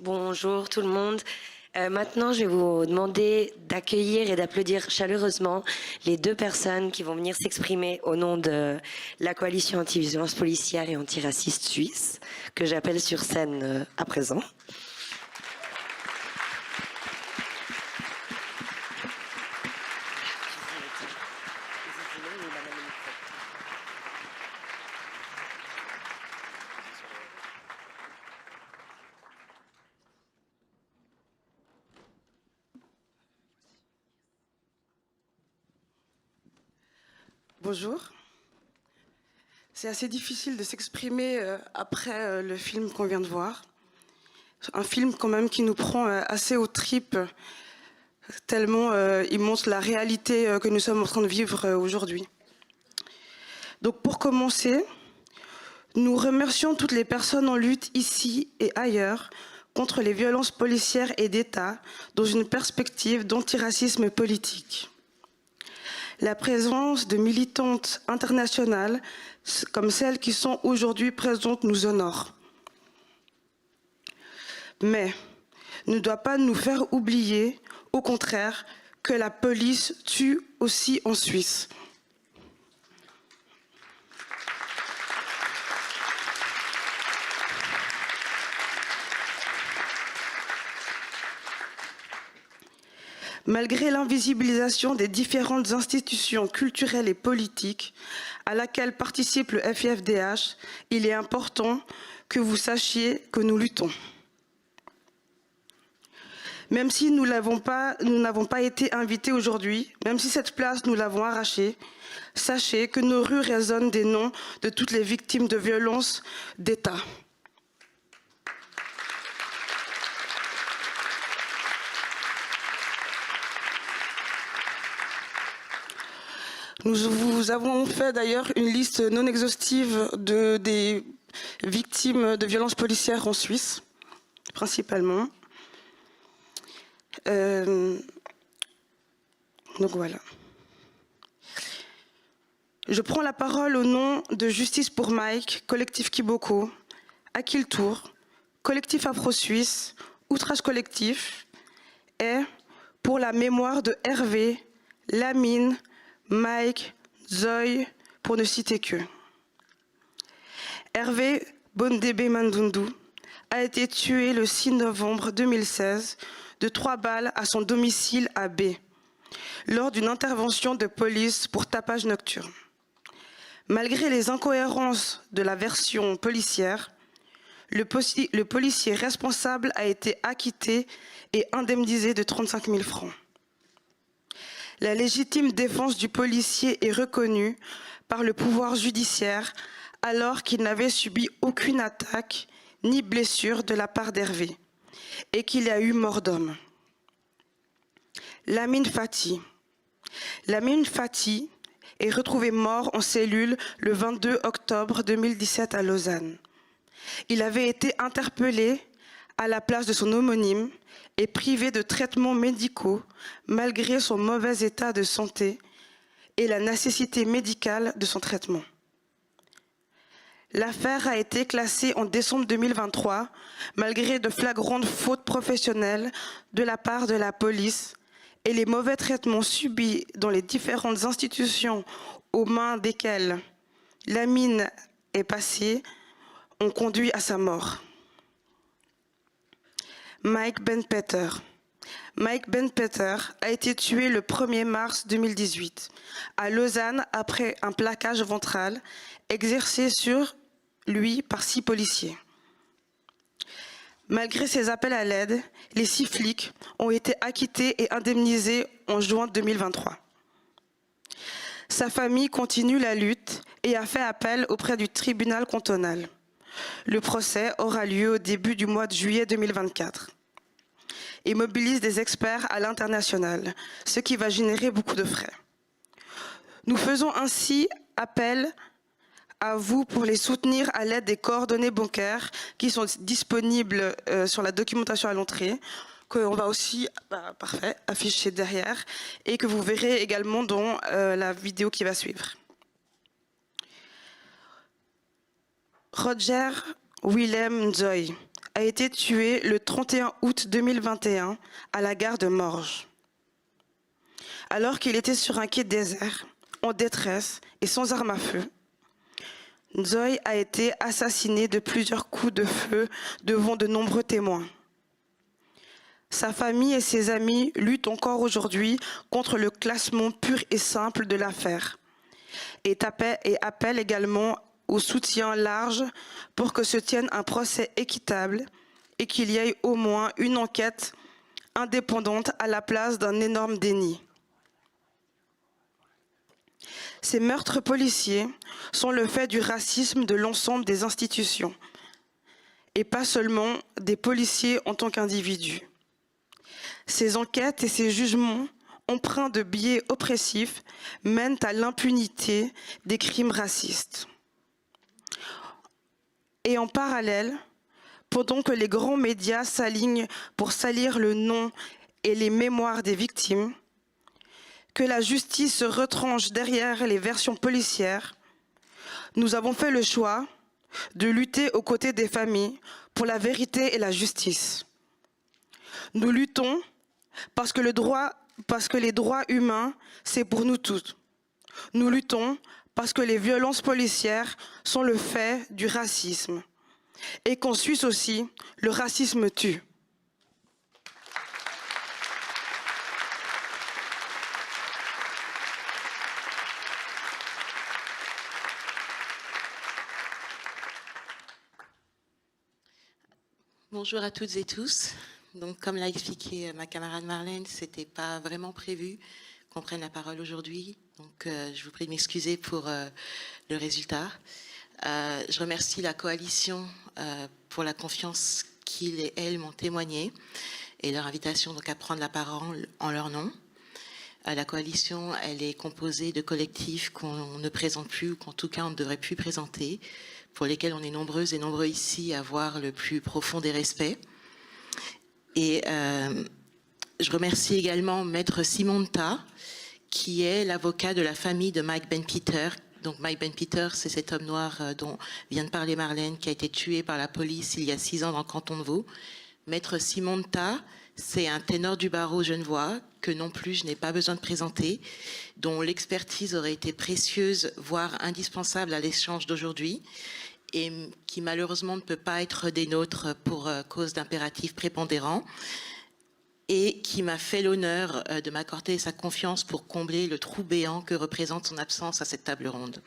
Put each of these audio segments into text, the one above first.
Bonjour tout le monde. Maintenant, je vais vous demander d'accueillir et d'applaudir chaleureusement les deux personnes qui vont venir s'exprimer au nom de la coalition anti-violence policière et antiraciste suisse, que j'appelle sur scène à présent. Bonjour. C'est assez difficile de s'exprimer après le film qu'on vient de voir. Un film quand même qui nous prend assez aux tripes, tellement il montre la réalité que nous sommes en train de vivre aujourd'hui. Donc pour commencer, nous remercions toutes les personnes en lutte ici et ailleurs contre les violences policières et d'État dans une perspective d'antiracisme politique. La présence de militantes internationales comme celles qui sont aujourd'hui présentes nous honore. Mais ne doit pas nous faire oublier, au contraire, que la police tue aussi en Suisse. Malgré l'invisibilisation des différentes institutions culturelles et politiques à laquelle participe le FIFDH, il est important que vous sachiez que nous luttons. Même si nous n'avons pas été invités aujourd'hui, même si cette place nous l'avons arrachée, sachez que nos rues résonnent des noms de toutes les victimes de violences d'État. Nous vous avons fait d'ailleurs une liste non exhaustive des victimes de violences policières en Suisse, principalement. Donc voilà. Je prends la parole au nom de Justice pour Mike, Collectif Kiboko, Akil Tour, Collectif Afro-Suisse, Outrage Collectif et pour la mémoire de Hervé, Lamine, Mike, Zoe, pour ne citer que. Hervé Bondebe Mandundu a été tué le 6 novembre 2016 de 3 balles à son domicile à B, lors d'une intervention de police pour tapage nocturne. Malgré les incohérences de la version policière, le policier responsable a été acquitté et indemnisé de 35 000 francs. La légitime défense du policier est reconnue par le pouvoir judiciaire alors qu'il n'avait subi aucune attaque ni blessure de la part d'Hervé et qu'il y a eu mort d'homme. Lamine Fati est retrouvé mort en cellule le 22 octobre 2017 à Lausanne. Il avait été interpellé à la place de son homonyme et privé de traitements médicaux malgré son mauvais état de santé et la nécessité médicale de son traitement. L'affaire a été classée en décembre 2023 malgré de flagrantes fautes professionnelles de la part de la police et les mauvais traitements subis dans les différentes institutions aux mains desquelles Lamine est passé ont conduit à sa mort. Mike Ben-Peter a été tué le 1er mars 2018 à Lausanne après un plaquage ventral exercé sur lui par 6 policiers. Malgré ses appels à l'aide, les 6 flics ont été acquittés et indemnisés en juin 2023. Sa famille continue la lutte et a fait appel auprès du tribunal cantonal. Le procès aura lieu au début du mois de juillet 2024 et mobilise des experts à l'international, ce qui va générer beaucoup de frais. Nous faisons ainsi appel à vous pour les soutenir à l'aide des coordonnées bancaires qui sont disponibles sur la documentation à l'entrée, qu'on va aussi afficher derrière et que vous verrez également dans la vidéo qui va suivre. Roger Willem Nzoy a été tué le 31 août 2021 à la gare de Morges. Alors qu'il était sur un quai désert, en détresse et sans arme à feu, Nzoï a été assassiné de plusieurs coups de feu devant de nombreux témoins. Sa famille et ses amis luttent encore aujourd'hui contre le classement pur et simple de l'affaire et appellent également au soutien large pour que se tienne un procès équitable et qu'il y ait au moins une enquête indépendante à la place d'un énorme déni. Ces meurtres policiers sont le fait du racisme de l'ensemble des institutions et pas seulement des policiers en tant qu'individus. Ces enquêtes et ces jugements empreints de biais oppressifs mènent à l'impunité des crimes racistes. Et en parallèle, pendant que les grands médias s'alignent pour salir le nom et les mémoires des victimes, que la justice se retranche derrière les versions policières, nous avons fait le choix de lutter aux côtés des familles pour la vérité et la justice. Nous luttons parce que les droits humains, c'est pour nous toutes. Nous luttons parce que les violences policières sont le fait du racisme et qu'en Suisse aussi, le racisme tue. Bonjour à toutes et tous. Donc, comme l'a expliqué ma camarade Marlène, c'était pas vraiment prévu qu'on prenne la parole aujourd'hui. Donc, je vous prie de m'excuser pour le résultat. Je remercie la coalition pour la confiance qu'ils et elles m'ont témoignée et leur invitation donc à prendre la parole en leur nom. La coalition, elle est composée de collectifs qu'on ne présente plus ou qu'en tout cas on ne devrait plus présenter, pour lesquels on est nombreuses et nombreux ici à avoir le plus profond des respects. Et je remercie également Maître Simon Nta, qui est l'avocat de la famille de Mike Ben Peter. Donc Mike Ben Peter, c'est cet homme noir dont vient de parler Marlène, qui a été tué par la police il y a 6 ans dans le canton de Vaud. Maître Simon Nta, c'est un ténor du barreau genevois que non plus je n'ai pas besoin de présenter, dont l'expertise aurait été précieuse, voire indispensable à l'échange d'aujourd'hui, et qui malheureusement ne peut pas être des nôtres pour cause d'impératifs prépondérants, et qui m'a fait l'honneur de m'accorder sa confiance pour combler le trou béant que représente son absence à cette table ronde.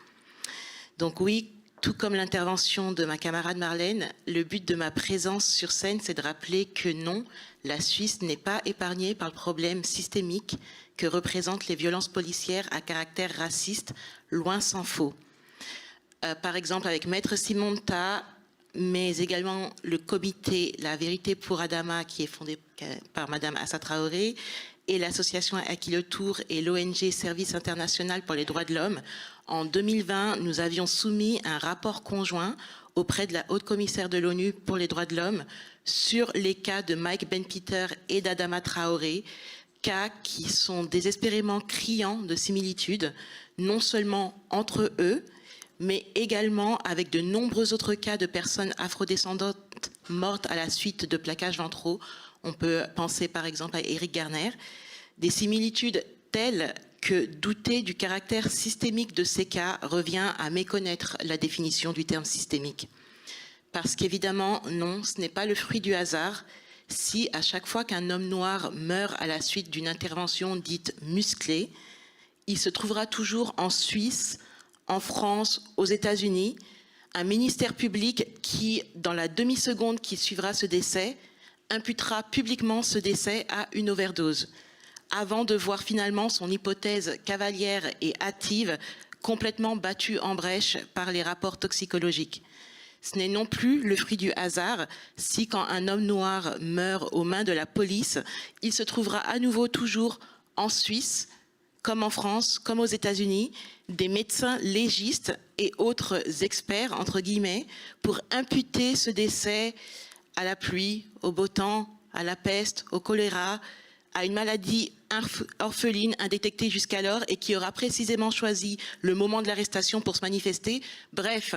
Donc oui, tout comme l'intervention de ma camarade Marlène, le but de ma présence sur scène, c'est de rappeler que non, la Suisse n'est pas épargnée par le problème systémique que représentent les violences policières à caractère raciste, loin s'en faut. Par exemple, avec Maître Simon Nta, mais également le comité La Vérité pour Adama, qui est fondé par Madame Assa Traoré, et l'association Aki Le Tour et l'ONG Service International pour les droits de l'homme. En 2020, nous avions soumis un rapport conjoint auprès de la haute commissaire de l'ONU pour les droits de l'homme sur les cas de Mike Ben Peter et d'Adama Traoré, cas qui sont désespérément criants de similitudes, non seulement entre eux, mais également avec de nombreux autres cas de personnes afrodescendantes mortes à la suite de plaquages ventraux. On peut penser par exemple à Eric Garner. Des similitudes telles que douter du caractère systémique de ces cas revient à méconnaître la définition du terme systémique. Parce qu'évidemment, non, ce n'est pas le fruit du hasard si à chaque fois qu'un homme noir meurt à la suite d'une intervention dite musclée, il se trouvera toujours en Suisse, en France, aux États-Unis, un ministère public qui, dans la demi-seconde qui suivra ce décès, imputera publiquement ce décès à une overdose, avant de voir finalement son hypothèse cavalière et hâtive complètement battue en brèche par les rapports toxicologiques. Ce n'est non plus le fruit du hasard si, quand un homme noir meurt aux mains de la police, il se trouvera à nouveau toujours en Suisse, comme en France, comme aux États-Unis, des médecins légistes et autres experts, entre guillemets, pour imputer ce décès à la pluie, au beau temps, à la peste, au choléra, à une maladie orpheline indétectée jusqu'alors et qui aura précisément choisi le moment de l'arrestation pour se manifester. Bref,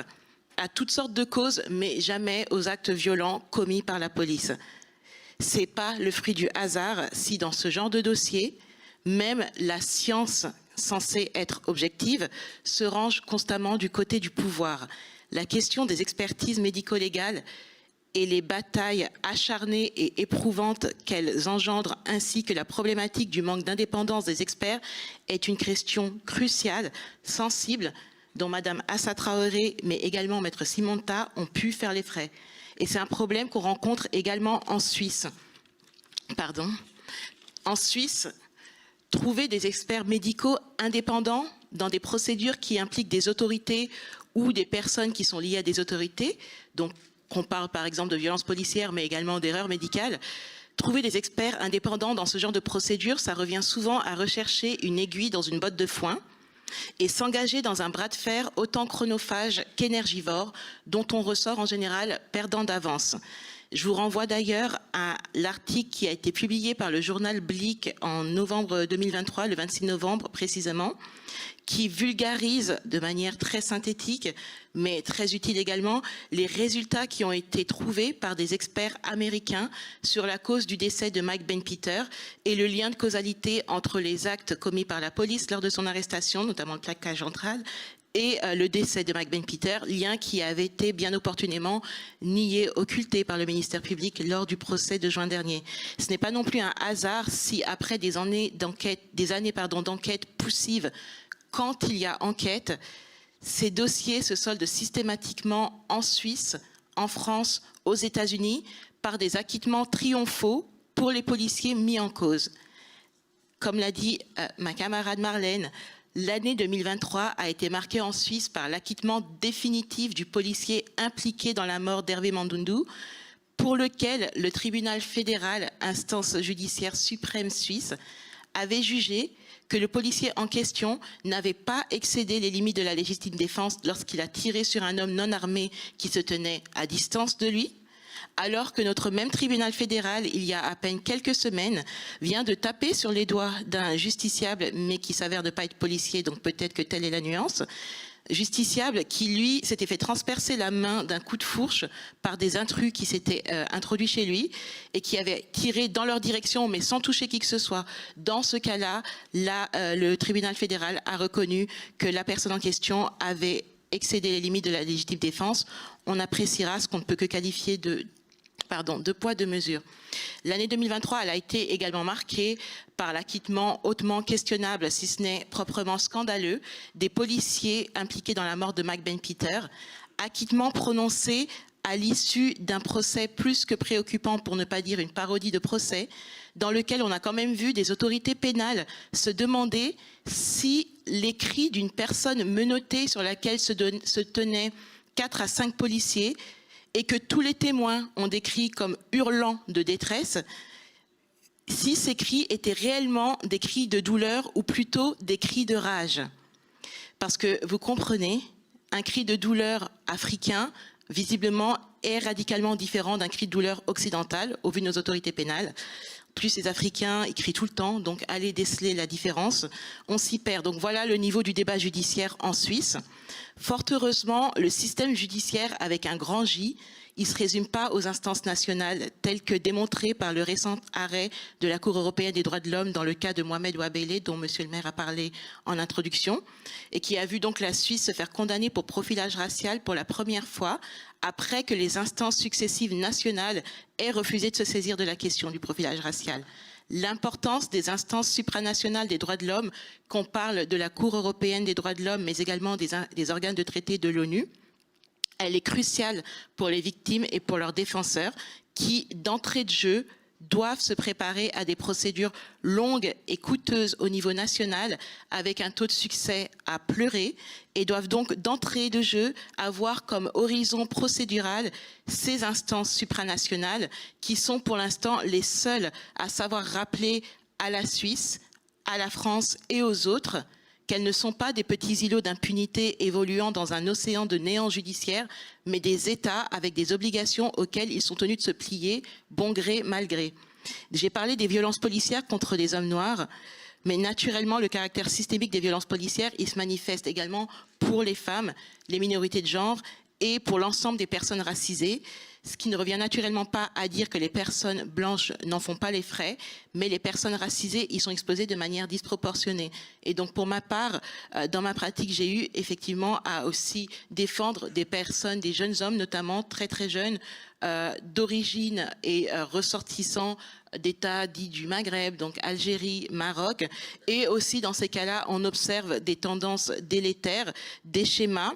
à toutes sortes de causes, mais jamais aux actes violents commis par la police. Ce n'est pas le fruit du hasard si dans ce genre de dossier, même la science censée être objective se range constamment du côté du pouvoir. La question des expertises médico-légales et les batailles acharnées et éprouvantes qu'elles engendrent, ainsi que la problématique du manque d'indépendance des experts, est une question cruciale, sensible, dont Madame Assa Traoré, mais également Maître Simonta, ont pu faire les frais. Et c'est un problème qu'on rencontre également en Suisse. En Suisse, trouver des experts médicaux indépendants dans des procédures qui impliquent des autorités ou des personnes qui sont liées à des autorités, donc qu'on parle par exemple de violences policières, mais également d'erreurs médicales, trouver des experts indépendants dans ce genre de procédure, ça revient souvent à rechercher une aiguille dans une botte de foin et s'engager dans un bras de fer autant chronophage qu'énergivore, dont on ressort en général perdant d'avance. Je vous renvoie d'ailleurs à l'article qui a été publié par le journal Blick en novembre 2023, le 26 novembre précisément, qui vulgarise de manière très synthétique, mais très utile également, les résultats qui ont été trouvés par des experts américains sur la cause du décès de Mike Ben-Peter et le lien de causalité entre les actes commis par la police lors de son arrestation, notamment le plaquage ventral, et le décès de Mike Ben-Peter, lien qui avait été bien opportunément nié, occulté par le ministère public lors du procès de juin dernier. Ce n'est pas non plus un hasard si après des années d'enquête poussive, quand il y a enquête, ces dossiers se soldent systématiquement en Suisse, en France, aux États-Unis, par des acquittements triomphaux pour les policiers mis en cause. Comme l'a dit ma camarade Marlène, l'année 2023 a été marquée en Suisse par l'acquittement définitif du policier impliqué dans la mort d'Hervé Mandoundou, pour lequel le tribunal fédéral, instance judiciaire suprême suisse, avait jugé que le policier en question n'avait pas excédé les limites de la légitime défense lorsqu'il a tiré sur un homme non armé qui se tenait à distance de lui, alors que notre même tribunal fédéral, il y a à peine quelques semaines, vient de taper sur les doigts d'un justiciable, mais qui s'avère ne pas être policier, donc peut-être que telle est la nuance, justiciable qui, lui, s'était fait transpercer la main d'un coup de fourche par des intrus qui s'étaient introduits chez lui et qui avaient tiré dans leur direction, mais sans toucher qui que ce soit. Dans ce cas-là, le tribunal fédéral a reconnu que la personne en question avait excédé les limites de la légitime défense. On appréciera ce qu'on ne peut que qualifier de poids, de mesure. L'année 2023, elle a été également marquée par l'acquittement hautement questionnable, si ce n'est proprement scandaleux, des policiers impliqués dans la mort de Mike Ben-Peter. Acquittement prononcé à l'issue d'un procès plus que préoccupant, pour ne pas dire une parodie de procès, dans lequel on a quand même vu des autorités pénales se demander si les cris d'une personne menottée sur laquelle se tenaient 4 à 5 policiers et que tous les témoins ont décrit comme hurlant de détresse, si ces cris étaient réellement des cris de douleur ou plutôt des cris de rage. Parce que vous comprenez, un cri de douleur africain, visiblement, est radicalement différent d'un cri de douleur occidental, au vu de nos autorités pénales. Plus les Africains, ils crient tout le temps, donc allez déceler la différence. On s'y perd. Donc voilà le niveau du débat judiciaire en Suisse. Fort heureusement, le système judiciaire avec un grand J, il ne se résume pas aux instances nationales, telles que démontrées par le récent arrêt de la Cour européenne des droits de l'homme dans le cas de Mohamed Ouabelé, dont Monsieur le maire a parlé en introduction, et qui a vu donc la Suisse se faire condamner pour profilage racial pour la première fois, après que les instances successives nationales aient refusé de se saisir de la question du profilage racial. L'importance des instances supranationales des droits de l'homme, qu'on parle de la Cour européenne des droits de l'homme, mais également des organes de traité de l'ONU, elle est cruciale pour les victimes et pour leurs défenseurs qui, d'entrée de jeu, doivent se préparer à des procédures longues et coûteuses au niveau national avec un taux de succès à pleurer et doivent donc d'entrée de jeu avoir comme horizon procédural ces instances supranationales qui sont pour l'instant les seules à savoir rappeler à la Suisse, à la France et aux autres qu'elles ne sont pas des petits îlots d'impunité évoluant dans un océan de néant judiciaire, mais des États avec des obligations auxquelles ils sont tenus de se plier, bon gré, mal gré. J'ai parlé des violences policières contre les hommes noirs, mais naturellement, le caractère systémique des violences policières, il se manifeste également pour les femmes, les minorités de genre et pour l'ensemble des personnes racisées, ce qui ne revient naturellement pas à dire que les personnes blanches n'en font pas les frais, mais les personnes racisées y sont exposées de manière disproportionnée. Et donc pour ma part, dans ma pratique, j'ai eu effectivement à aussi défendre des personnes, des jeunes hommes notamment, très très jeunes, d'origine et ressortissants d'États dits du Maghreb, donc Algérie, Maroc. Et aussi dans ces cas-là, on observe des tendances délétères, des schémas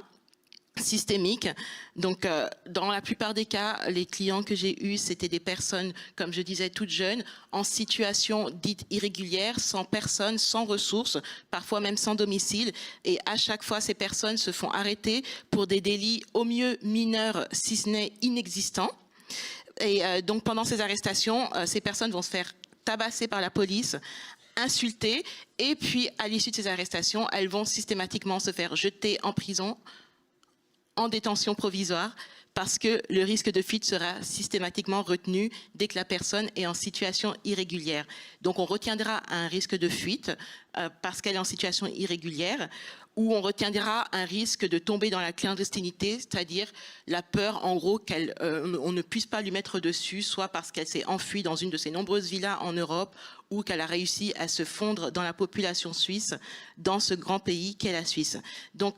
systémique. Donc, dans la plupart des cas, les clients que j'ai eus, c'était des personnes, comme je disais, toutes jeunes, en situation dite irrégulière, sans personne, sans ressources, parfois même sans domicile. Et à chaque fois, ces personnes se font arrêter pour des délits au mieux mineurs, si ce n'est inexistants. Et donc, pendant ces arrestations, ces personnes vont se faire tabasser par la police, insulter, et puis, à l'issue de ces arrestations, elles vont systématiquement se faire jeter en prison, en détention provisoire, parce que le risque de fuite sera systématiquement retenu dès que la personne est en situation irrégulière. Donc on retiendra un risque de fuite parce qu'elle est en situation irrégulière, ou on retiendra un risque de tomber dans la clandestinité, c'est-à-dire la peur en gros qu'on ne puisse pas lui mettre dessus, soit parce qu'elle s'est enfuie dans une de ses nombreuses villas en Europe, ou qu'elle a réussi à se fondre dans la population suisse, dans ce grand pays qu'est la Suisse. Donc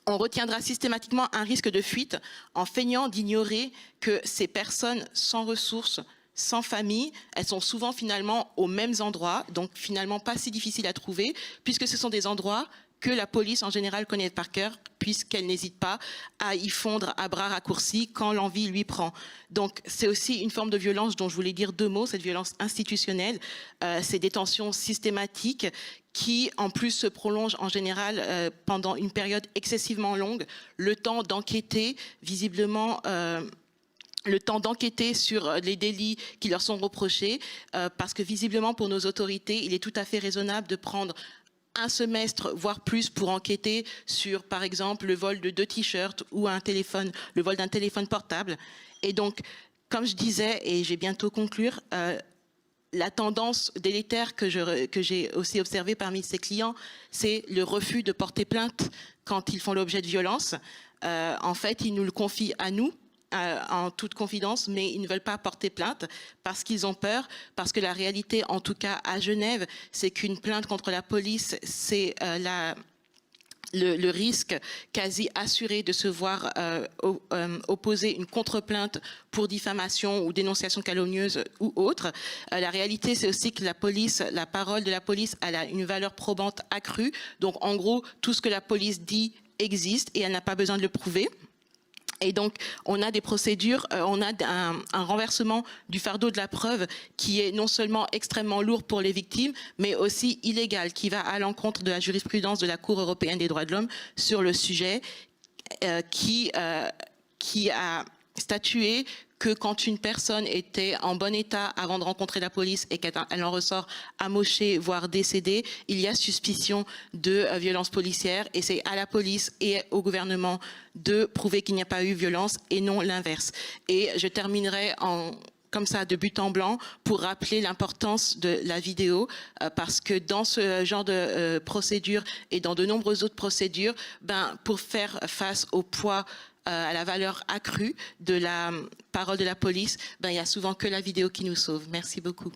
on retiendra systématiquement un risque de fuite en feignant d'ignorer que ces personnes sans ressources, sans famille, elles sont souvent finalement aux mêmes endroits, donc finalement pas si difficiles à trouver, puisque ce sont des endroits que la police en général connaît par cœur, puisqu'elle n'hésite pas à y fondre à bras raccourcis quand l'envie lui prend. Donc c'est aussi une forme de violence dont je voulais dire deux mots, cette violence institutionnelle, ces détentions systématiques qui en plus se prolongent en général pendant une période excessivement longue, le temps d'enquêter visiblement le temps d'enquêter sur les délits qui leur sont reprochés, parce que visiblement pour nos autorités, il est tout à fait raisonnable de prendre un semestre, voire plus, pour enquêter sur, par exemple, le vol de 2 t-shirts ou un téléphone, le vol d'un téléphone portable. Et donc, comme je disais, et j'ai bientôt conclure, la tendance délétère que j'ai aussi observée parmi ces clients, c'est le refus de porter plainte quand ils font l'objet de violences. En fait, ils nous le confient à nous, en toute confidence, mais ils ne veulent pas porter plainte parce qu'ils ont peur, parce que la réalité, en tout cas à Genève, c'est qu'une plainte contre la police, c'est le risque quasi assuré de se voir opposer une contre-plainte pour diffamation ou dénonciation calomnieuse ou autre. La réalité, c'est aussi que la police, la parole de la police, elle a une valeur probante accrue. Donc, en gros, tout ce que la police dit existe et elle n'a pas besoin de le prouver. Et donc, on a des procédures, on a un renversement du fardeau de la preuve qui est non seulement extrêmement lourd pour les victimes, mais aussi illégal, qui va à l'encontre de la jurisprudence de la Cour européenne des droits de l'homme sur le sujet, qui a statué que quand une personne était en bon état avant de rencontrer la police et qu'elle en ressort amochée, voire décédée, il y a suspicion de violence policière et c'est à la police et au gouvernement de prouver qu'il n'y a pas eu violence et non l'inverse. Et je terminerai comme ça, de but en blanc, pour rappeler l'importance de la vidéo, parce que dans ce genre de procédure et dans de nombreuses autres procédures, pour faire face au poids, à la valeur accrue de la parole de la police, il n'y a souvent que la vidéo qui nous sauve. Merci beaucoup.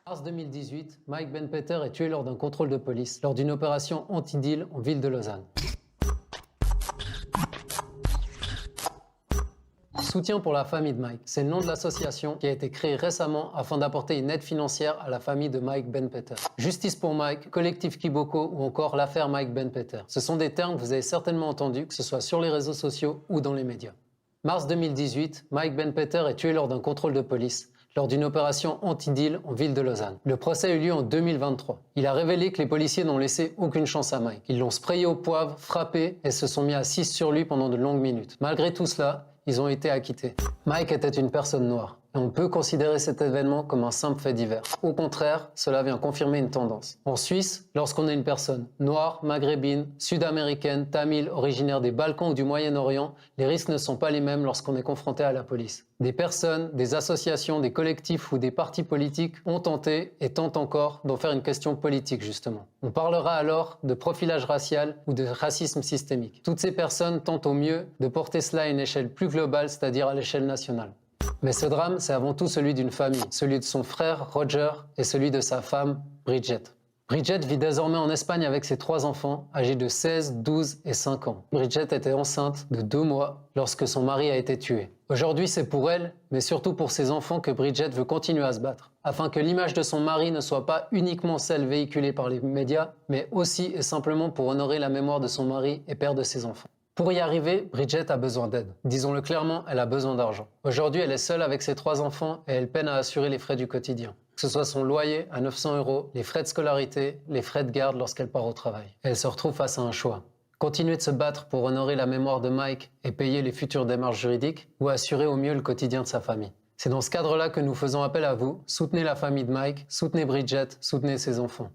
Mars 2018, Mike Ben-Peter est tué lors d'un contrôle de police, lors d'une opération anti-deal en ville de Lausanne. Soutien pour la famille de Mike, c'est le nom de l'association qui a été créée récemment afin d'apporter une aide financière à la famille de Mike Ben-Peter. Justice pour Mike, Collectif Kiboko ou encore l'affaire Mike Ben-Peter. Ce sont des termes que vous avez certainement entendus, que ce soit sur les réseaux sociaux ou dans les médias. Mars 2018, Mike Ben-Peter est tué lors d'un contrôle de police, lors d'une opération anti-deal en ville de Lausanne. Le procès a eu lieu en 2023. Il a révélé que les policiers n'ont laissé aucune chance à Mike. Ils l'ont sprayé au poivre, frappé et se sont mis à 6 sur lui pendant de longues minutes. Malgré tout cela, ils ont été acquittés. Mike était une personne noire. Et on peut considérer cet événement comme un simple fait divers. Au contraire, cela vient confirmer une tendance. En Suisse, lorsqu'on est une personne noire, maghrébine, sud-américaine, tamile, originaire des Balkans ou du Moyen-Orient, les risques ne sont pas les mêmes lorsqu'on est confronté à la police. Des personnes, des associations, des collectifs ou des partis politiques ont tenté et tentent encore d'en faire une question politique justement. On parlera alors de profilage racial ou de racisme systémique. Toutes ces personnes tentent au mieux de porter cela à une échelle plus globale, c'est-à-dire à l'échelle nationale. Mais ce drame, c'est avant tout celui d'une famille, celui de son frère Roger et celui de sa femme Bridget. Bridget vit désormais en Espagne avec ses 3 enfants, âgés de 16, 12 et 5 ans. Bridget était enceinte de 2 mois lorsque son mari a été tué. Aujourd'hui, c'est pour elle, mais surtout pour ses enfants, que Bridget veut continuer à se battre, afin que l'image de son mari ne soit pas uniquement celle véhiculée par les médias, mais aussi et simplement pour honorer la mémoire de son mari et père de ses enfants. Pour y arriver, Bridget a besoin d'aide. Disons-le clairement, elle a besoin d'argent. Aujourd'hui, elle est seule avec ses 3 enfants et elle peine à assurer les frais du quotidien. Que ce soit son loyer à 900 €, les frais de scolarité, les frais de garde lorsqu'elle part au travail. Elle se retrouve face à un choix. Continuer de se battre pour honorer la mémoire de Mike et payer les futures démarches juridiques ou assurer au mieux le quotidien de sa famille. C'est dans ce cadre-là que nous faisons appel à vous. Soutenez la famille de Mike, soutenez Bridget, soutenez ses enfants.